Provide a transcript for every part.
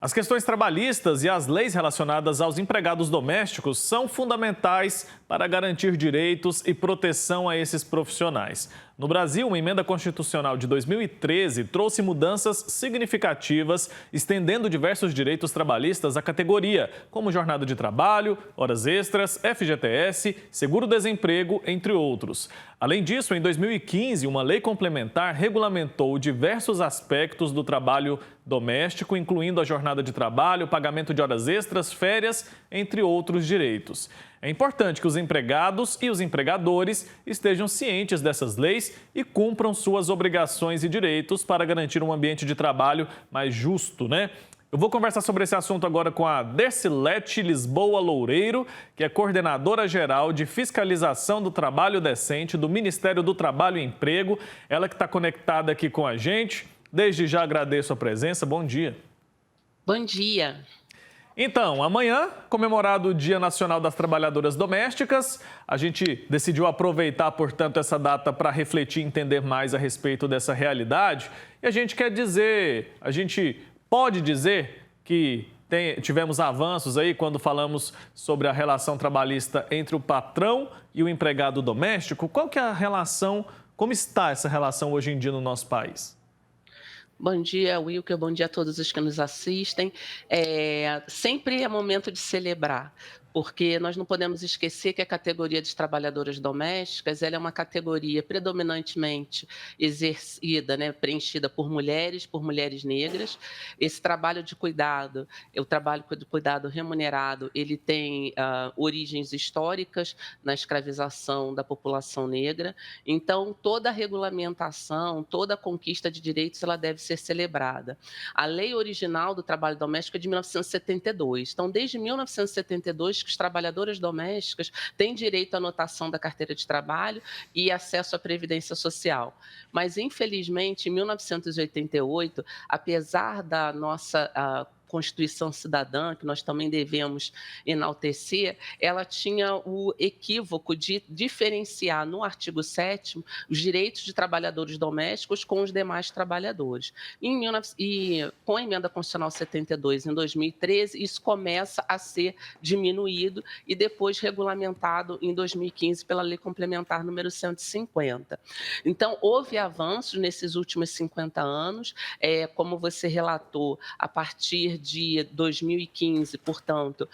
As questões trabalhistas e as leis relacionadas aos empregados domésticos são fundamentais para garantir direitos e proteção a esses profissionais. No Brasil, uma emenda constitucional de 2013 trouxe mudanças significativas, estendendo diversos direitos trabalhistas à categoria, como jornada de trabalho, horas extras, FGTS, seguro-desemprego, entre outros. Além disso, em 2015, uma lei complementar regulamentou diversos aspectos do trabalho doméstico, incluindo a jornada de trabalho, pagamento de horas extras, férias, entre outros direitos. É importante que os empregados e os empregadores estejam cientes dessas leis e cumpram suas obrigações e direitos para garantir um ambiente de trabalho mais justo, né? Eu vou conversar sobre esse assunto agora com a Dercilete Lisboa Loureiro, que é coordenadora geral de fiscalização do trabalho decente do Ministério do Trabalho e Emprego. Ela que está conectada aqui com a gente. Desde já agradeço a presença. Bom dia. Bom dia. Então, amanhã, comemorado o Dia Nacional das Trabalhadoras Domésticas, a gente decidiu aproveitar, portanto, essa data para refletir e entender mais a respeito dessa realidade. E a gente pode dizer que tivemos avanços aí quando falamos sobre a relação trabalhista entre o patrão e o empregado doméstico. Qual que é a relação, como está essa relação hoje em dia no nosso país? Bom dia, Wilker. Bom dia a todos os que nos assistem. Sempre é momento de celebrar, porque nós não podemos esquecer que a categoria de trabalhadoras domésticas ela é uma categoria predominantemente exercida, né, preenchida por mulheres negras. Esse trabalho de cuidado, o trabalho de cuidado remunerado, ele tem origens históricas na escravização da população negra. Então, toda a regulamentação, toda a conquista de direitos, ela deve ser celebrada. A lei original do trabalho doméstico é de 1972. Então, desde 1972, que as trabalhadoras domésticas têm direito à anotação da carteira de trabalho e acesso à previdência social. Mas, infelizmente, em 1988, apesar da nossa Constituição Cidadã, que nós também devemos enaltecer, ela tinha o equívoco de diferenciar no artigo 7º os direitos de trabalhadores domésticos com os demais trabalhadores. E com a emenda constitucional 72, em 2013, isso começa a ser diminuído e depois regulamentado em 2015 pela Lei Complementar número 150. Então, houve avanços nesses últimos 50 anos, como você relatou, a partir de 2015, portanto,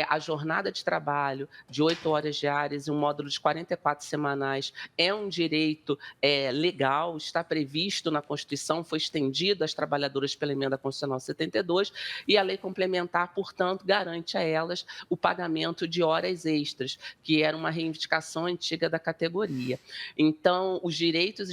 a jornada de trabalho de 8 horas diárias e um módulo de 44 semanais é um direito legal, está previsto na Constituição, foi estendido às trabalhadoras pela emenda constitucional 72 e a lei complementar, portanto, garante a elas o pagamento de horas extras, que era uma reivindicação antiga da categoria. Então, os direitos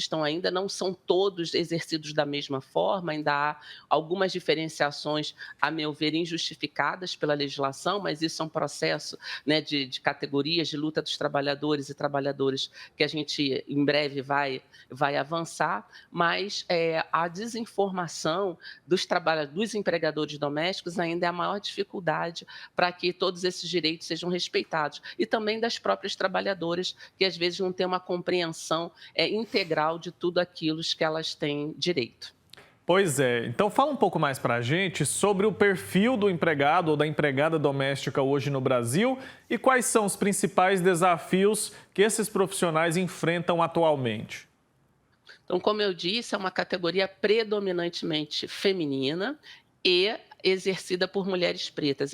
não são todos exercidos da mesma forma, ainda há algumas diferenciações, a meu ver, injustificadas pela legislação, mas isso é um processo, né, de categorias de luta dos trabalhadores e trabalhadoras que a gente em breve vai avançar, mas a desinformação dos empregadores domésticos ainda é a maior dificuldade para que todos esses direitos sejam respeitados e também das próprias trabalhadoras que às vezes não têm uma compreensão integral de tudo aquilo que elas têm direito. Pois é, então fala um pouco mais para a gente sobre o perfil do empregado ou da empregada doméstica hoje no Brasil e quais são os principais desafios que esses profissionais enfrentam atualmente. Então, como eu disse, é uma categoria predominantemente feminina e exercida por mulheres pretas.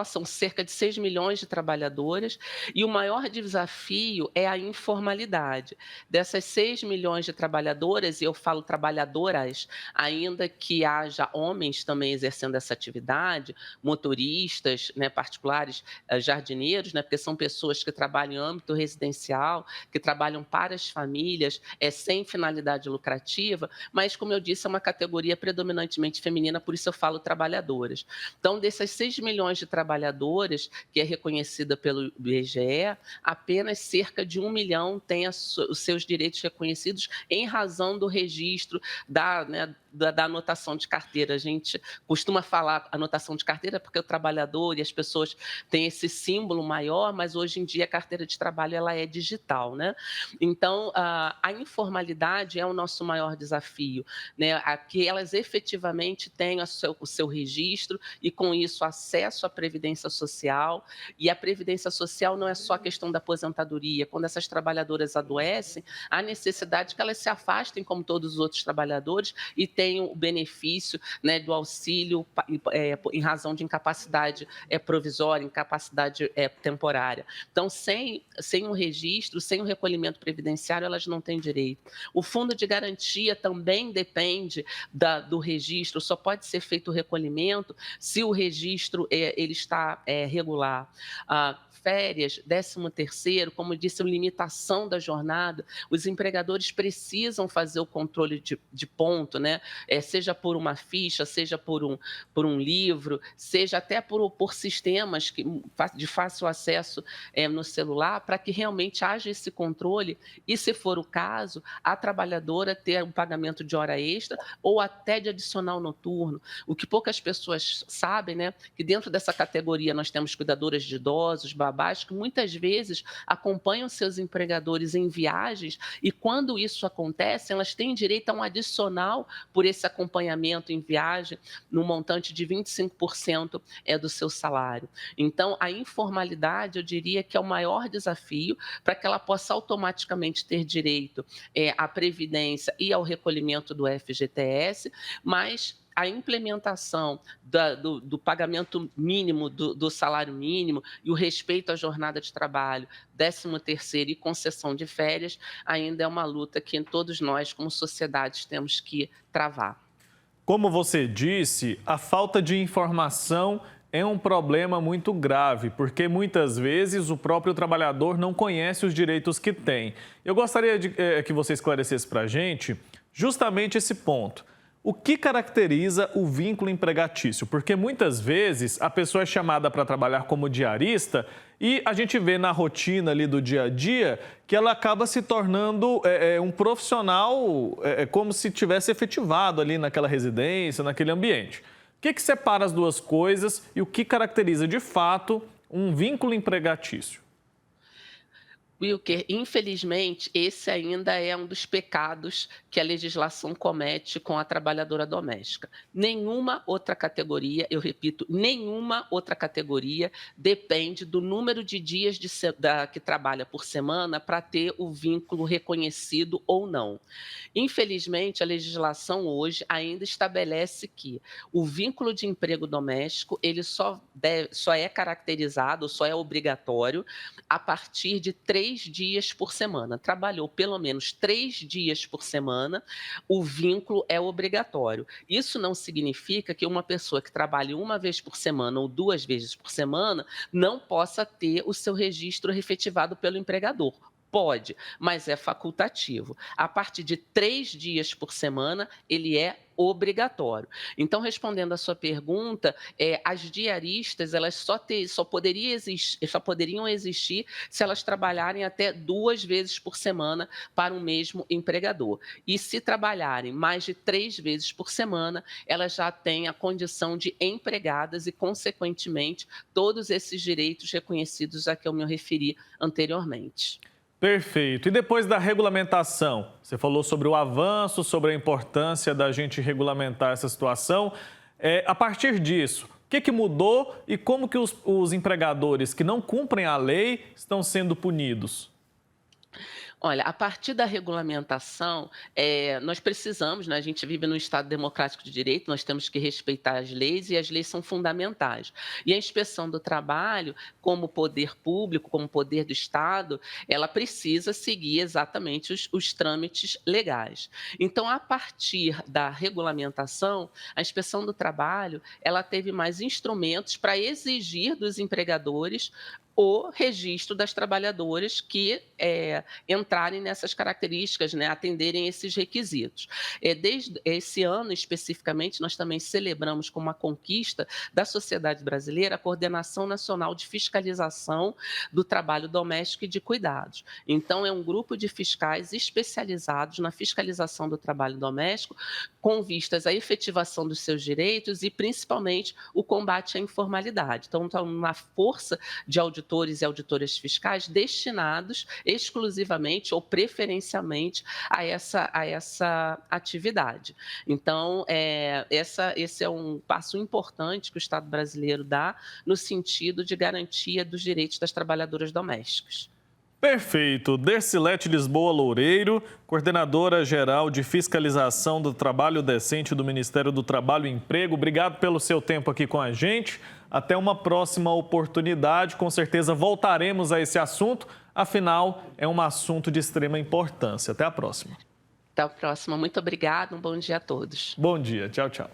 São cerca de 6 milhões de trabalhadoras e o maior desafio é a informalidade. Dessas 6 milhões de trabalhadoras, e eu falo trabalhadoras, ainda que haja homens também exercendo essa atividade, motoristas, né, particulares, jardineiros, né, porque são pessoas que trabalham em âmbito residencial, que trabalham para as famílias, sem finalidade lucrativa, mas, como eu disse, é uma categoria predominantemente feminina, por isso eu falo trabalhadoras. Então, dessas 6 milhões de trabalhadoras, que é reconhecida pelo IBGE, apenas cerca de 1 milhão tem os seus direitos reconhecidos em razão do registro da anotação de carteira. A gente costuma falar anotação de carteira porque o trabalhador e as pessoas têm esse símbolo maior, mas hoje em dia a carteira de trabalho ela é digital, né? Então, a informalidade é o nosso maior desafio, né? Que elas efetivamente tenham o seu registro e, com isso, acesso à Previdência Social. E a Previdência Social não é só a questão da aposentadoria. Quando essas trabalhadoras adoecem, há necessidade que elas se afastem, como todos os outros trabalhadores, e tenham o benefício, né, do auxílio em razão de incapacidade provisória, incapacidade temporária. Então, sem um registro, sem o recolhimento previdenciário, elas não têm direito. O fundo de garantia também depende do registro, só pode ser feito o recolhimento se o registro ele está regular. Férias, 13º, como disse, limitação da jornada, os empregadores precisam fazer o controle de ponto, né? Seja por uma ficha, seja por um livro, seja até por sistemas de fácil acesso no celular, para que realmente haja esse controle e, se for o caso, a trabalhadora ter um pagamento de hora extra ou até de adicional noturno. O que poucas pessoas sabem, né? Que dentro dessa categoria nós temos cuidadoras de idosos, babás, que muitas vezes acompanham seus empregadores em viagens e, quando isso acontece, elas têm direito a um adicional por esse acompanhamento em viagem, no montante de 25% do seu salário. Então, a informalidade, eu diria que é o maior desafio para que ela possa automaticamente ter direito à previdência e ao recolhimento do FGTS, mas a implementação do pagamento mínimo, do salário mínimo e o respeito à jornada de trabalho, 13º e concessão de férias, ainda é uma luta que todos nós, como sociedade, temos que travar. Como você disse, a falta de informação é um problema muito grave, porque muitas vezes o próprio trabalhador não conhece os direitos que tem. Eu gostaria que você esclarecesse para a gente justamente esse ponto. O que caracteriza o vínculo empregatício? Porque muitas vezes a pessoa é chamada para trabalhar como diarista e a gente vê na rotina ali do dia a dia que ela acaba se tornando um profissional como se tivesse efetivado ali naquela residência, naquele ambiente. O que separa as duas coisas e o que caracteriza de fato um vínculo empregatício? Wilker, infelizmente, esse ainda é um dos pecados que a legislação comete com a trabalhadora doméstica. Nenhuma outra categoria, eu repito, nenhuma outra categoria depende do número de dias que trabalha por semana para ter o vínculo reconhecido ou não. Infelizmente, a legislação hoje ainda estabelece que o vínculo de emprego doméstico ele só é caracterizado, só é obrigatório a partir de 3 dias por semana. Trabalhou pelo menos 3 dias por semana, o vínculo é obrigatório. Isso não significa que uma pessoa que trabalhe uma vez por semana ou 2 vezes por semana não possa ter o seu registro efetivado pelo empregador. Pode, mas é facultativo. A partir de 3 dias por semana, ele é obrigatório. Então, respondendo à sua pergunta, as diaristas elas só poderiam existir se elas trabalharem até 2 vezes por semana para o mesmo empregador. E se trabalharem mais de 3 vezes por semana, elas já têm a condição de empregadas e, consequentemente, todos esses direitos reconhecidos a que eu me referi anteriormente. Perfeito. E depois da regulamentação, você falou sobre o avanço, sobre a importância da gente regulamentar essa situação. A partir disso, o que mudou e como que os empregadores que não cumprem a lei estão sendo punidos? Olha, a partir da regulamentação, nós precisamos, né, a gente vive num Estado democrático de direito, nós temos que respeitar as leis e as leis são fundamentais. E a Inspeção do Trabalho, como poder público, como poder do Estado, ela precisa seguir exatamente os trâmites legais. Então, a partir da regulamentação, a Inspeção do Trabalho, ela teve mais instrumentos para exigir dos empregadores o registro das trabalhadoras que entrarem nessas características, né, atenderem esses requisitos. Desde esse ano, especificamente, nós também celebramos como uma conquista da sociedade brasileira a Coordenação Nacional de Fiscalização do Trabalho Doméstico e de Cuidados. Então, é um grupo de fiscais especializados na fiscalização do trabalho doméstico, com vistas à efetivação dos seus direitos e, principalmente, o combate à informalidade. Então, está uma força de auditores e auditoras fiscais destinados exclusivamente ou preferencialmente a essa atividade. Então, esse é um passo importante que o Estado brasileiro dá no sentido de garantia dos direitos das trabalhadoras domésticas. Perfeito. Dercilete Lisboa Loureiro, coordenadora geral de fiscalização do trabalho decente do Ministério do Trabalho e Emprego. Obrigado pelo seu tempo aqui com a gente. Até uma próxima oportunidade. Com certeza voltaremos a esse assunto. Afinal, é um assunto de extrema importância. Até a próxima. Até a próxima. Muito obrigada. Um bom dia a todos. Bom dia. Tchau, tchau.